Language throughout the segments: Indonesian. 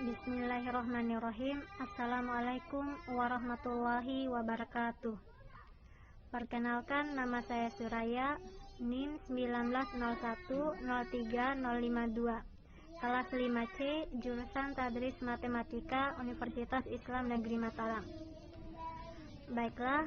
Bismillahirrahmanirrahim. Assalamualaikum warahmatullahi wabarakatuh. Perkenalkan, nama saya Suraya, NIM 19010352, kelas 5C, jurusan Tadris Matematika, Universitas Islam Negeri Mataram. Baiklah,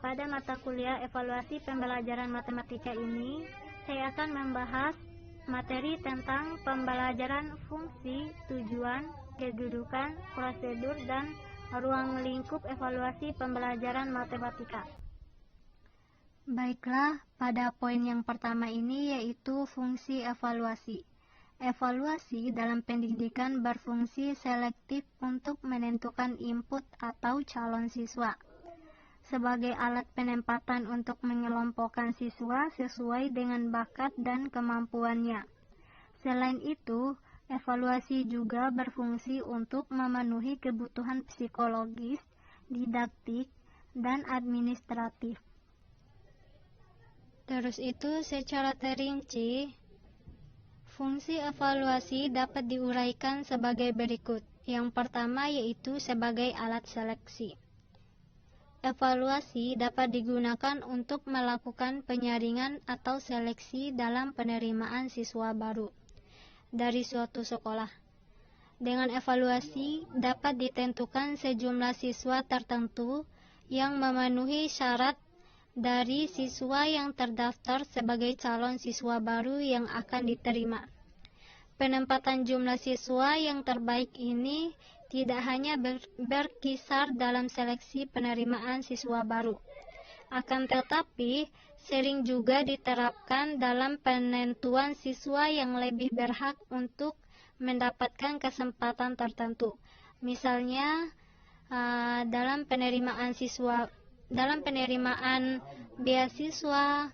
pada mata kuliah evaluasi pembelajaran matematika ini, saya akan membahas materi tentang pembelajaran fungsi, tujuan, kedudukan, prosedur, dan ruang lingkup evaluasi pembelajaran matematika. Baiklah, pada poin yang pertama ini yaitu fungsi evaluasi. Evaluasi dalam pendidikan berfungsi selektif untuk menentukan input atau calon siswa sebagai alat penempatan untuk mengelompokkan siswa sesuai dengan bakat dan kemampuannya. Selain itu, evaluasi juga berfungsi untuk memenuhi kebutuhan psikologis, didaktik, dan administratif. Terus itu secara terinci, fungsi evaluasi dapat diuraikan sebagai berikut. Yang pertama yaitu sebagai alat seleksi. Evaluasi dapat digunakan untuk melakukan penyaringan atau seleksi dalam penerimaan siswa baru dari suatu sekolah. Dengan evaluasi dapat ditentukan sejumlah siswa tertentu yang memenuhi syarat dari siswa yang terdaftar sebagai calon siswa baru yang akan diterima. Penempatan jumlah siswa yang terbaik ini tidak hanya berkisar dalam seleksi penerimaan siswa baru, akan tetapi sering juga diterapkan dalam penentuan siswa yang lebih berhak untuk mendapatkan kesempatan tertentu. Misalnya dalam penerimaan beasiswa,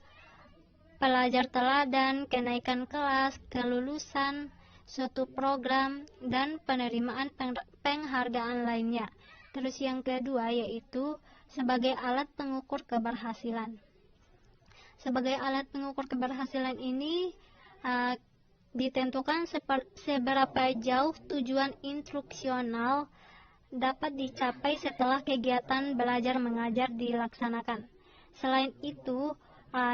pelajar teladan, kenaikan kelas, kelulusan suatu program, dan penerimaan penghargaan lainnya. Terus yang kedua yaitu sebagai alat pengukur keberhasilan. Sebagai alat pengukur keberhasilan ini ditentukan seberapa jauh tujuan instruksional dapat dicapai setelah kegiatan belajar mengajar dilaksanakan. Selain itu,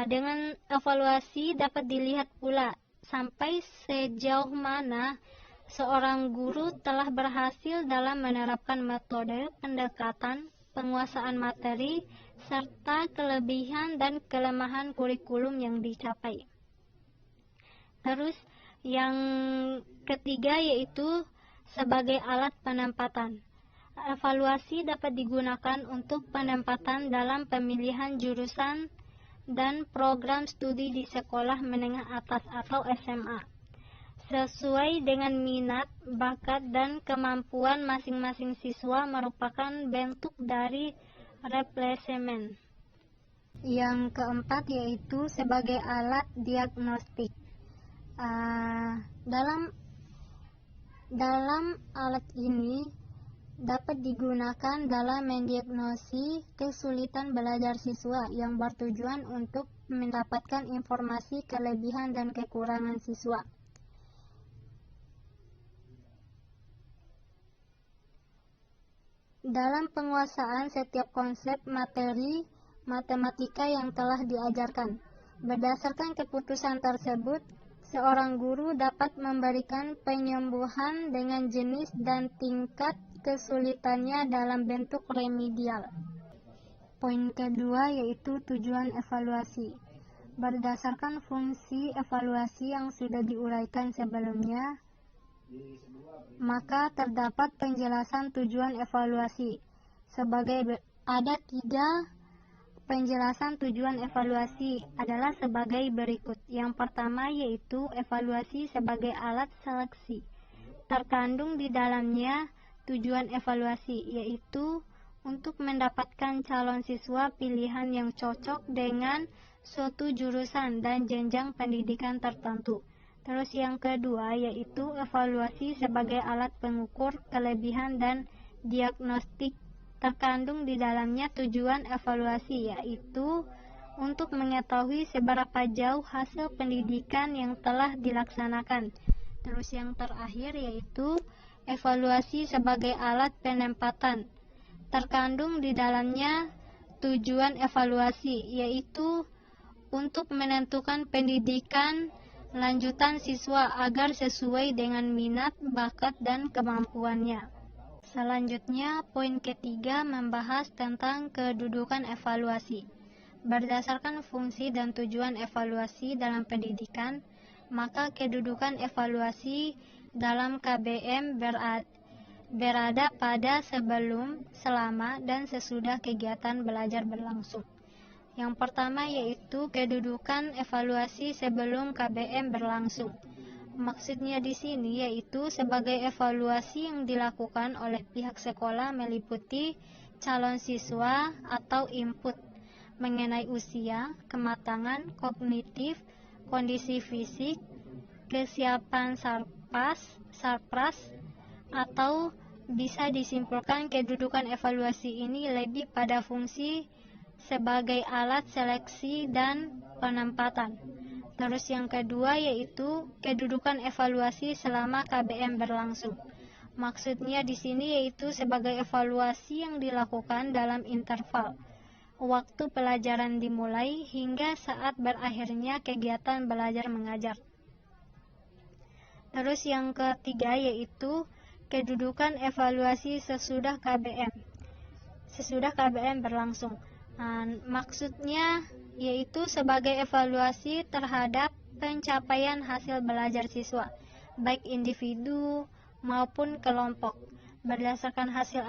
dengan evaluasi dapat dilihat pula sampai sejauh mana seorang guru telah berhasil dalam menerapkan metode pendekatan, penguasaan materi, serta kelebihan dan kelemahan kurikulum yang dicapai. Terus yang ketiga yaitu sebagai alat penempatan. Evaluasi dapat digunakan untuk penempatan dalam pemilihan jurusan dan program studi di sekolah menengah atas atau SMA, sesuai dengan minat, bakat, dan kemampuan masing-masing siswa merupakan bentuk dari replacement. Yang keempat yaitu sebagai alat diagnostik. Dalam alat ini dapat digunakan dalam mendiagnosis kesulitan belajar siswa yang bertujuan untuk mendapatkan informasi kelebihan dan kekurangan siswa. Dalam penguasaan setiap konsep materi matematika yang telah diajarkan. Berdasarkan keputusan tersebut, seorang guru dapat memberikan penyembuhan dengan jenis dan tingkat kesulitannya dalam bentuk remedial. Poin kedua yaitu tujuan evaluasi. Berdasarkan fungsi evaluasi yang sudah diuraikan sebelumnya, maka terdapat penjelasan tujuan evaluasi. Ada 3 penjelasan tujuan evaluasi adalah sebagai berikut. Yang pertama yaitu evaluasi sebagai alat seleksi. Terkandung di dalamnya tujuan evaluasi, yaitu untuk mendapatkan calon siswa pilihan yang cocok dengan suatu jurusan dan jenjang pendidikan tertentu. Terus yang kedua yaitu evaluasi sebagai alat pengukur kelebihan dan diagnostik. Terkandung di dalamnya tujuan evaluasi, yaitu untuk mengetahui seberapa jauh hasil pendidikan yang telah dilaksanakan. Terus yang terakhir yaitu evaluasi sebagai alat penempatan. Terkandung di dalamnya tujuan evaluasi, yaitu untuk menentukan pendidikan lanjutan siswa agar sesuai dengan minat, bakat, dan kemampuannya. Selanjutnya, poin ketiga membahas tentang kedudukan evaluasi. Berdasarkan fungsi dan tujuan evaluasi dalam pendidikan, maka kedudukan evaluasi dalam KBM berada pada sebelum, selama, dan sesudah kegiatan belajar berlangsung. Yang pertama yaitu kedudukan evaluasi sebelum KBM berlangsung. Maksudnya di sini yaitu sebagai evaluasi yang dilakukan oleh pihak sekolah meliputi calon siswa atau input mengenai usia, kematangan kognitif, kondisi fisik, kesiapan sarpras, atau bisa disimpulkan kedudukan evaluasi ini lebih pada fungsi sebagai alat seleksi dan penempatan. Terus yang kedua yaitu kedudukan evaluasi selama KBM berlangsung. Maksudnya di sini yaitu sebagai evaluasi yang dilakukan dalam interval waktu pelajaran dimulai hingga saat berakhirnya kegiatan belajar mengajar. Terus yang ketiga yaitu kedudukan evaluasi sesudah KBM. Sesudah KBM berlangsung. Maksudnya yaitu sebagai evaluasi terhadap pencapaian hasil belajar siswa, baik individu maupun kelompok. Berdasarkan hasil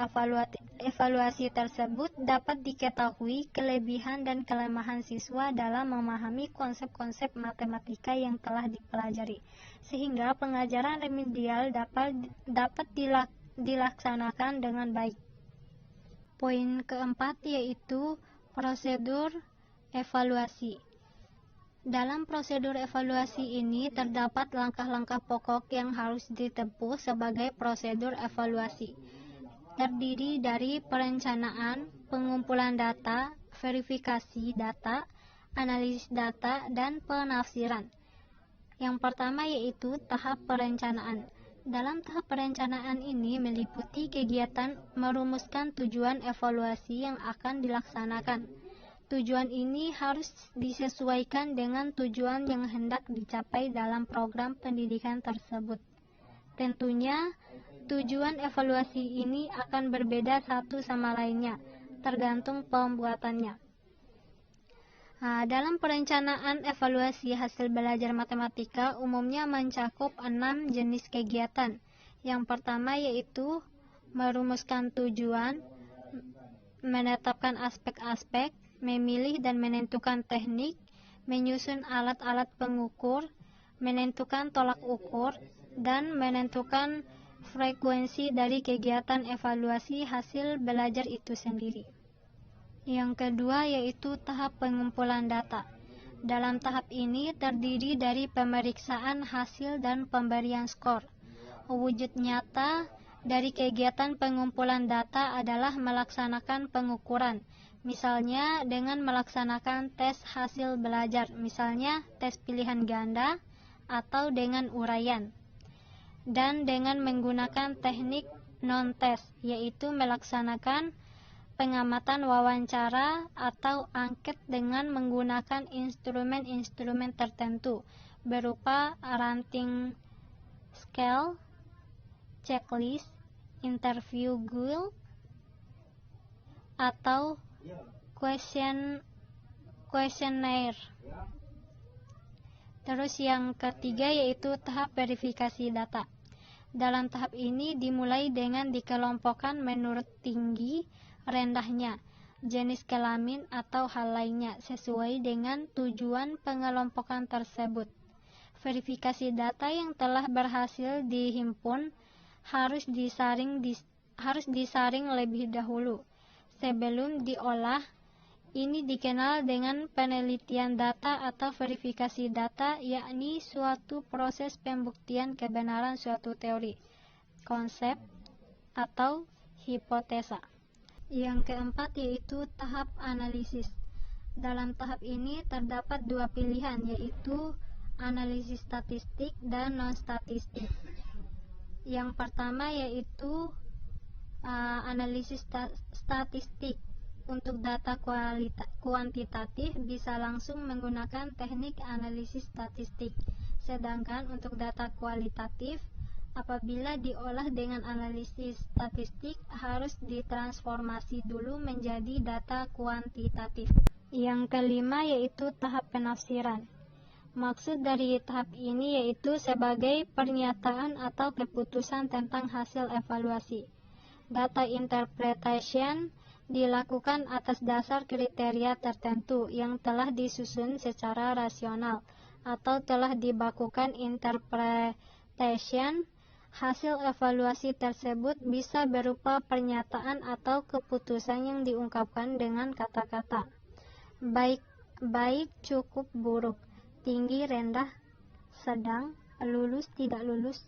evaluasi tersebut dapat diketahui kelebihan dan kelemahan siswa dalam memahami konsep-konsep matematika yang telah dipelajari, sehingga pengajaran remedial dapat dilaksanakan dengan baik. Poin keempat yaitu prosedur evaluasi. Dalam prosedur evaluasi ini terdapat langkah-langkah pokok yang harus ditempuh sebagai prosedur evaluasi. Terdiri dari perencanaan, pengumpulan data, verifikasi data, analisis data, dan penafsiran. Yang pertama yaitu tahap perencanaan. Dalam tahap perencanaan ini meliputi kegiatan merumuskan tujuan evaluasi yang akan dilaksanakan. Tujuan ini harus disesuaikan dengan tujuan yang hendak dicapai dalam program pendidikan tersebut. Tentunya, tujuan evaluasi ini akan berbeda satu sama lainnya, tergantung pembuatannya. Dalam perencanaan evaluasi hasil belajar matematika umumnya mencakup 6 jenis kegiatan. Yang pertama yaitu merumuskan tujuan, menetapkan aspek-aspek, memilih dan menentukan teknik, menyusun alat-alat pengukur, menentukan tolak ukur, dan menentukan frekuensi dari kegiatan evaluasi hasil belajar itu sendiri. Yang kedua yaitu tahap pengumpulan data. Dalam tahap ini terdiri dari pemeriksaan hasil dan pemberian skor. Wujud nyata dari kegiatan pengumpulan data adalah melaksanakan pengukuran, misalnya dengan melaksanakan tes hasil belajar, misalnya tes pilihan ganda atau dengan uraian, dan dengan menggunakan teknik non-tes, yaitu melaksanakan pengamatan wawancara atau angket dengan menggunakan instrumen-instrumen tertentu berupa ranting scale, checklist, interview guide, atau questionnaire. Terus yang ketiga yaitu tahap verifikasi data. Dalam tahap ini dimulai dengan dikelompokkan menurut tinggi, rendahnya, jenis kelamin atau hal lainnya sesuai dengan tujuan pengelompokan tersebut. Verifikasi data yang telah berhasil dihimpun harus disaring lebih dahulu sebelum diolah. Ini dikenal dengan penelitian data atau verifikasi data, yakni suatu proses pembuktian kebenaran suatu teori, konsep, atau hipotesa. Yang keempat yaitu tahap analisis. Dalam tahap ini terdapat dua pilihan, yaitu analisis statistik dan non-statistik. Yang pertama yaitu analisis statistik. Untuk data kuantitatif bisa langsung menggunakan teknik analisis statistik. Sedangkan untuk data kualitatif, apabila diolah dengan analisis statistik, harus ditransformasi dulu menjadi data kuantitatif. Yang kelima yaitu tahap penafsiran. Maksud dari tahap ini yaitu sebagai pernyataan atau keputusan tentang hasil evaluasi. Data interpretation dilakukan atas dasar kriteria tertentu yang telah disusun secara rasional atau telah dibakukan interpretation. Hasil evaluasi tersebut bisa berupa pernyataan atau keputusan yang diungkapkan dengan kata-kata baik, cukup, buruk, tinggi, rendah, sedang, lulus, tidak lulus,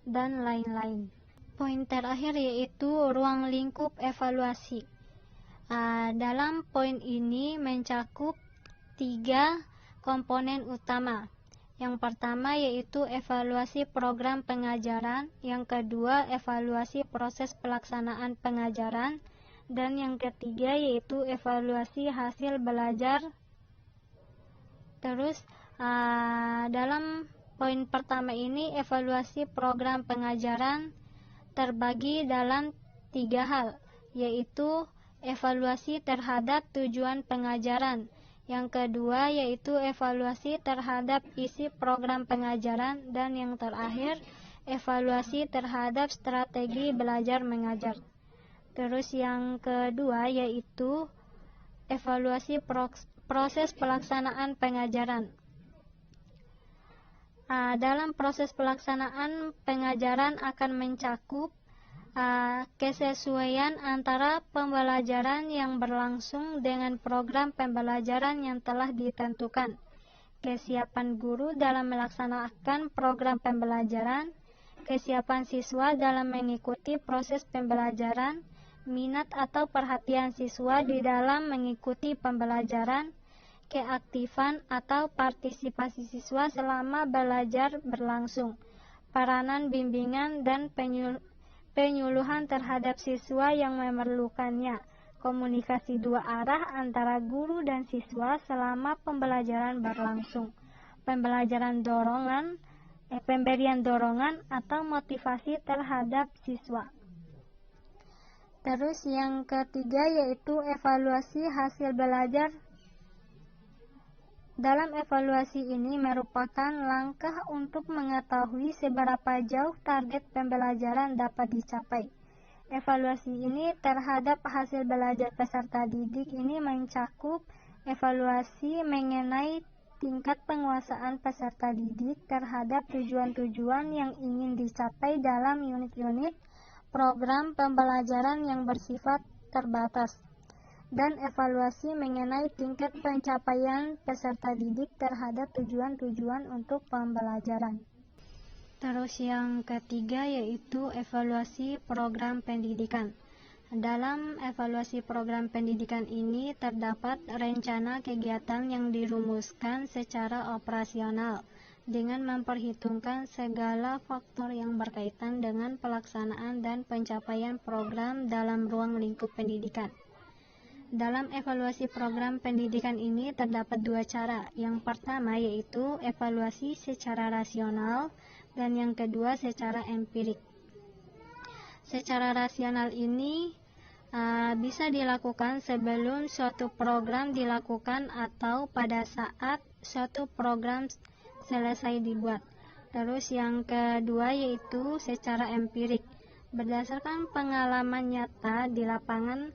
dan lain-lain. Poin terakhir yaitu ruang lingkup evaluasi. Dalam poin ini mencakup 3 komponen utama. Yang pertama yaitu evaluasi program pengajaran, yang kedua evaluasi proses pelaksanaan pengajaran, dan yang ketiga yaitu evaluasi hasil belajar. Terus dalam poin pertama ini evaluasi program pengajaran terbagi dalam 3 hal, yaitu evaluasi terhadap tujuan pengajaran, yang kedua yaitu evaluasi terhadap isi program pengajaran, dan yang terakhir evaluasi terhadap strategi belajar mengajar. Terus yang kedua yaitu evaluasi proses pelaksanaan pengajaran. Dalam proses pelaksanaan pengajaran akan mencakup kesesuaian antara pembelajaran yang berlangsung dengan program pembelajaran yang telah ditentukan, kesiapan guru dalam melaksanakan program pembelajaran, kesiapan siswa dalam mengikuti proses pembelajaran, minat atau perhatian siswa di dalam mengikuti pembelajaran, keaktifan atau partisipasi siswa selama belajar berlangsung, peranan bimbingan dan penyuluhan terhadap siswa yang memerlukannya, komunikasi 2 arah antara guru dan siswa selama pembelajaran berlangsung, pemberian dorongan atau motivasi terhadap siswa. Terus yang ketiga yaitu evaluasi hasil belajar. Dalam evaluasi ini merupakan langkah untuk mengetahui seberapa jauh target pembelajaran dapat dicapai. Evaluasi ini terhadap hasil belajar peserta didik ini mencakup evaluasi mengenai tingkat penguasaan peserta didik terhadap tujuan-tujuan yang ingin dicapai dalam unit-unit program pembelajaran yang bersifat terbatas, dan evaluasi mengenai tingkat pencapaian peserta didik terhadap tujuan-tujuan untuk pembelajaran. Terus yang ketiga yaitu evaluasi program pendidikan. Dalam evaluasi program pendidikan ini terdapat rencana kegiatan yang dirumuskan secara operasional dengan memperhitungkan segala faktor yang berkaitan dengan pelaksanaan dan pencapaian program dalam ruang lingkup pendidikan. Dalam evaluasi program pendidikan ini terdapat 2 cara. Yang pertama yaitu evaluasi secara rasional dan yang kedua secara empirik. Secara rasional ini bisa dilakukan sebelum suatu program dilakukan atau pada saat suatu program selesai dibuat. Terus yang kedua yaitu secara empirik. Berdasarkan pengalaman nyata di lapangan,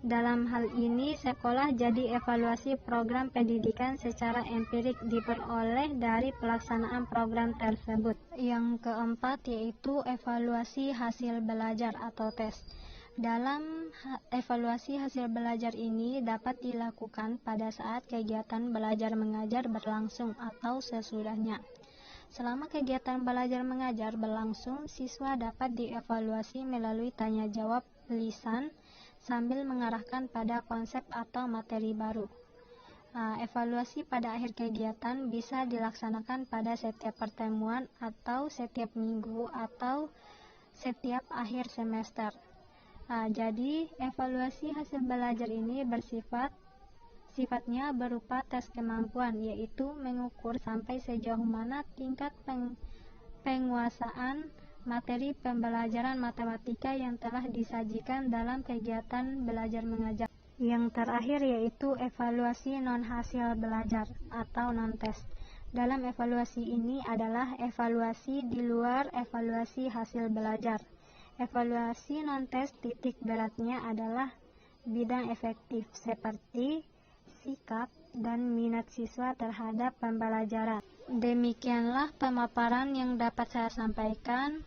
dalam hal ini sekolah jadi evaluasi program pendidikan secara empirik diperoleh dari pelaksanaan program tersebut. Yang keempat yaitu evaluasi hasil belajar atau tes. Dalam evaluasi hasil belajar ini dapat dilakukan pada saat kegiatan belajar mengajar berlangsung atau sesudahnya. Selama kegiatan belajar mengajar berlangsung, siswa dapat dievaluasi melalui tanya jawab lisan sambil mengarahkan pada konsep atau materi baru. Evaluasi pada akhir kegiatan bisa dilaksanakan pada setiap pertemuan atau setiap minggu atau setiap akhir semester. Jadi evaluasi hasil belajar ini sifatnya berupa tes kemampuan, yaitu mengukur sampai sejauh mana tingkat penguasaan materi pembelajaran matematika yang telah disajikan dalam kegiatan belajar mengajar. Yang terakhir yaitu evaluasi non-hasil belajar atau non-tes. Dalam evaluasi ini adalah evaluasi di luar evaluasi hasil belajar. Evaluasi non-tes titik beratnya adalah bidang efektif seperti sikap dan minat siswa terhadap pembelajaran. Demikianlah pemaparan yang dapat saya sampaikan.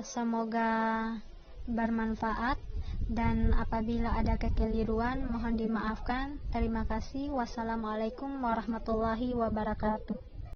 Semoga bermanfaat. Dan apabila ada kekeliruan mohon dimaafkan. Terima kasih. Wassalamualaikum warahmatullahi wabarakatuh.